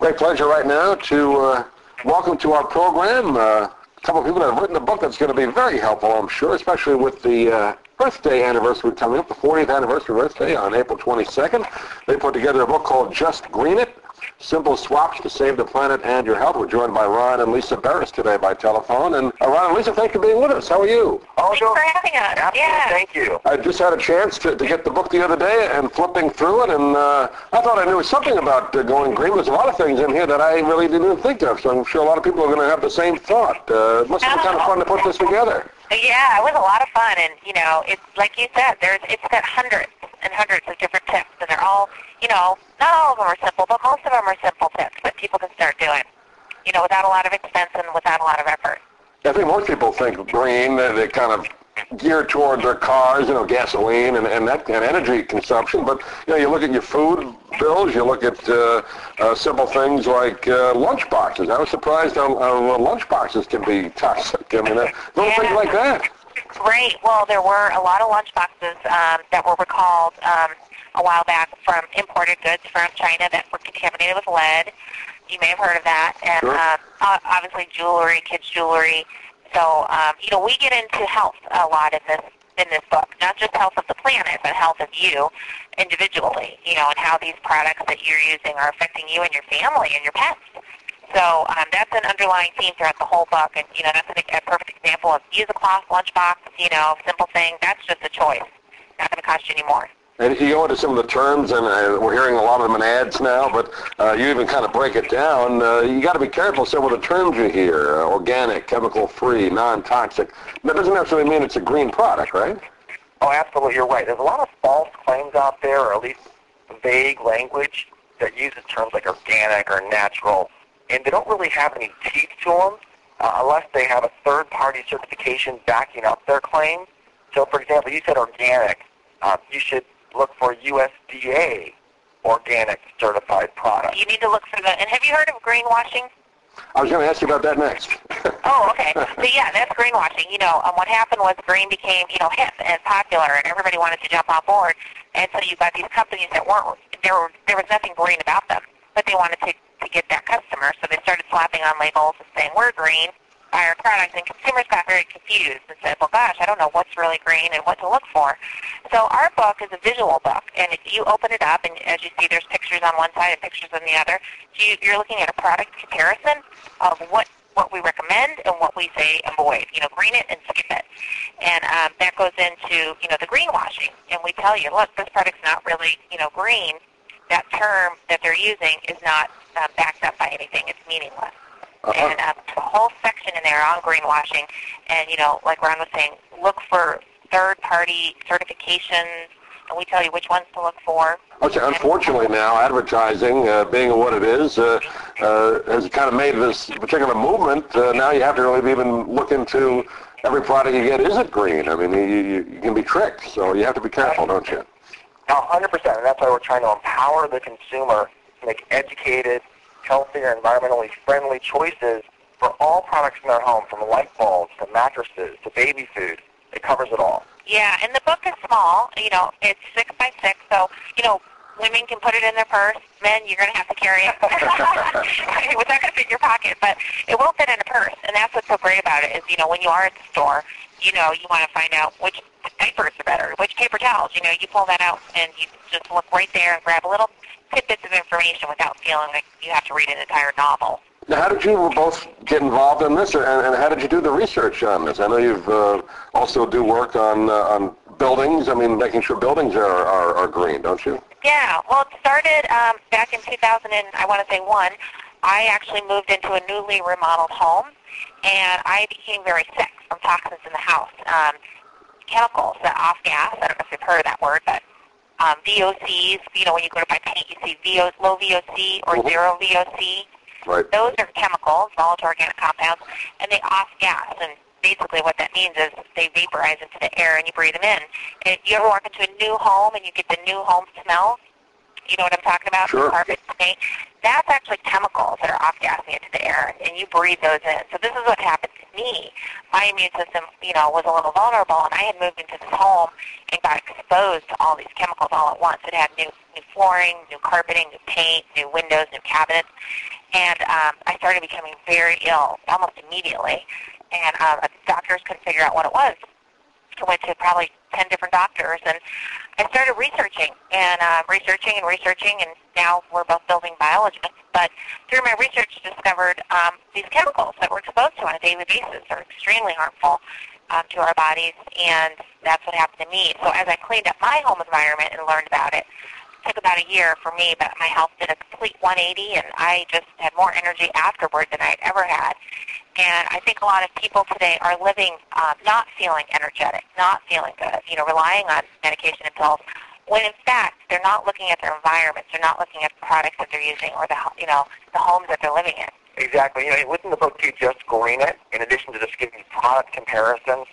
Great pleasure right now to welcome to our program a couple of people that have written a book that's going to be very helpful, I'm sure, especially with the birthday anniversary coming up, the 40th anniversary birthday on April 22nd. They put together a book called Just Green It, Simple Swaps to Save the Planet and Your Health. We're joined by Ron and Lisa Beres today by telephone. And Ron and Lisa, thank you for being with us. How are you? Thanks for having us. Absolutely, yeah. Thank you. I just had a chance to get the book the other day and flipping through it, and I thought I knew something about going green. There's a lot of things in here that I really didn't think of, so I'm sure a lot of people are going to have the same thought. It must have been kind of fun to put this together. Yeah, it was a lot of fun, and, it's like you said, it's got hundreds and hundreds of different tips, and they're all, not all of them are simple, but most of them are simple tips that people can start doing, without a lot of expense and without a lot of effort. I think most people think green, they kind of geared toward their cars, gasoline and energy consumption. But, you look at your food bills, you look at simple things like lunch boxes. I was surprised how lunch boxes can be toxic. I mean, little things like that. Right. Well, there were a lot of lunch boxes that were recalled a while back from imported goods from China that were contaminated with lead. You may have heard of that. And sure. Obviously jewelry, kids' jewelry. So, we get into health a lot in this book, not just health of the planet, but health of you individually, and how these products that you're using are affecting you and your family and your pets. So that's an underlying theme throughout the whole book, and, that's a perfect example of use a cloth lunchbox, simple thing. That's just a choice. Not going to cost you any more. And you go into some of the terms, and we're hearing a lot of them in ads now, but you even kind of break it down. You got to be careful some of the terms you hear: organic, chemical-free, non-toxic. That doesn't necessarily mean it's a green product, right? Oh, absolutely, you're right. There's a lot of false claims out there, or at least vague language that uses terms like organic or natural, and they don't really have any teeth to them unless they have a third-party certification backing up their claim. So, for example, you said organic. You should look for USDA organic certified products. You need to look for the, and have you heard of greenwashing? I was going to ask you about that next. Oh, okay. So yeah, that's greenwashing. What happened was green became, hip and popular, and everybody wanted to jump on board. And so you got these companies that weren't, there was nothing green about them, but they wanted to get that customer. So they started slapping on labels and saying, we're green, buy our products, and consumers got very confused and said, well, gosh, I don't know what's really green and what to look for. So our book is a visual book, and if you open it up, and as you see, there's pictures on one side and pictures on the other. So you're looking at a product comparison of what we recommend and what we say avoid. Green it and skip it. And that goes into, the greenwashing. And we tell you, look, this product's not really, green. That term that they're using is not backed up by anything. It's meaningless. And a whole section in there on greenwashing. And, like Ron was saying, look for third-party certifications, and we tell you which ones to look for. Okay, unfortunately now, advertising, being what it is, has kind of made this particular movement. Now you have to really even look into every product you get. Is it green? I mean, you can be tricked, so you have to be careful, don't you? 100%, and that's why we're trying to empower the consumer to make educated, healthier, environmentally friendly choices for all products in their home, from light bulbs to mattresses to baby food. It covers it all. Yeah, and the book is small. It's 6 by 6, so, women can put it in their purse. Men, you're going to have to carry it. It's not going to fit in your pocket, but it will fit in a purse. And that's what's so great about it is, when you are at the store, you want to find out which diapers are better, which paper towels. You pull that out, and you just look right there and grab a little tidbits of information without feeling like you have to read an entire novel. Now, how did you both get involved in this, and how did you do the research on this? I know you've also do work on buildings. I mean, making sure buildings are green, don't you? Yeah. Well, it started back in 2001. I actually moved into a newly remodeled home, and I became very sick from toxins in the house. Chemicals, that off gas. I don't know if you've heard of that word, but VOCs. When you go to buy paint, you see low VOC or zero VOC. Right. Those are chemicals, volatile organic compounds, and they off gas. And basically what that means is they vaporize into the air and you breathe them in. And you ever walk into a new home and you get the new home smell? You know what I'm talking about? Sure. Carpet, paint. That's actually chemicals that are off-gassing into the air, and you breathe those in. So this is what happened to me. My immune system, was a little vulnerable, and I had moved into this home and got exposed to all these chemicals all at once. It had new flooring, new carpeting, new paint, new windows, new cabinets, And I started becoming very ill almost immediately, and doctors couldn't figure out what it was. I went to probably 10 different doctors, and I started researching, and researching, and now we're both building biologists. But through my research, discovered these chemicals that we're exposed to on a daily basis are extremely harmful to our bodies, and that's what happened to me. So as I cleaned up my home environment and learned about it, took about a year for me, but my health did a complete 180, and I just had more energy afterward than I'd ever had. And I think a lot of people today are living not feeling energetic, not feeling good, relying on medication and pills, when in fact they're not looking at their environments, they're not looking at the products that they're using or the homes that they're living in. Exactly. Within the book, you just green it. In addition to just giving product comparisons,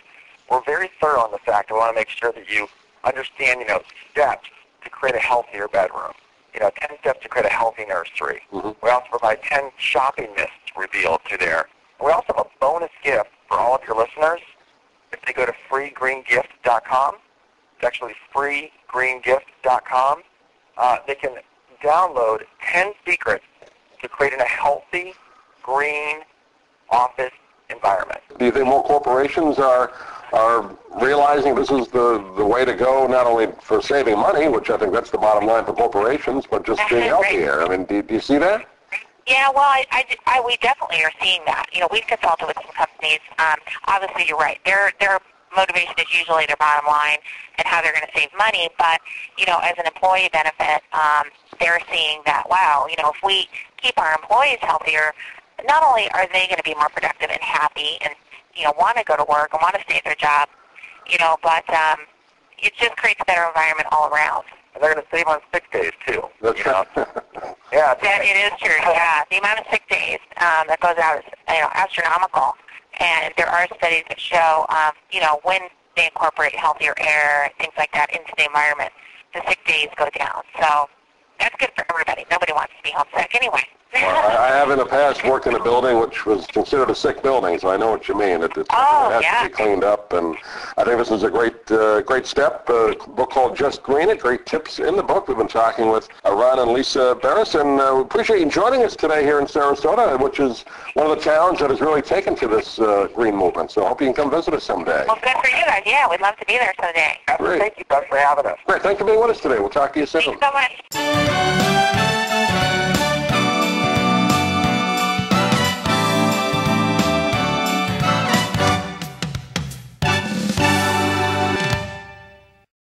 we're very thorough on the fact we want to make sure that you understand, steps to create a healthier bedroom. 10 steps to create a healthy nursery. Mm-hmm. We also provide 10 shopping myths revealed through there. And we also have a bonus gift for all of your listeners. If they go to freegreengift.com, it's actually freegreengift.com, they can download 10 secrets to creating a healthy, green office environment. Do you think more corporations are realizing this is the way to go, not only for saving money, which I think that's the bottom line for corporations, but just being healthier? I mean, do you see that? Yeah, well, we definitely are seeing that. We've consulted with some companies. Obviously, you're right. Their motivation is usually their bottom line and how they're going to save money. But, as an employee benefit, they're seeing that, wow, if we keep our employees healthier, not only are they going to be more productive and happy and, want to go to work and want to stay at their job, but it just creates a better environment all around. And they're going to save on sick days, too. That's right. Yeah. It is true, yeah. The amount of sick days that goes out is, astronomical. And there are studies that show, when they incorporate healthier air and things like that into the environment, the sick days go down. So that's good for everybody. Nobody wants to be homesick anyway. Well, I have in the past worked in a building which was considered a sick building, so I know what you mean. It has to be cleaned up, and I think this is a great step. A book called Just Green It, great tips in the book. We've been talking with Ron and Lisa Beres, and we appreciate you joining us today here in Sarasota, which is one of the towns that has really taken to this green movement. So I hope you can come visit us someday. Well, good for you guys. Yeah, we'd love to be there someday. Great. Thank you guys for having us. Great. Thank you for being with us today. We'll talk to you soon. Thank you so much.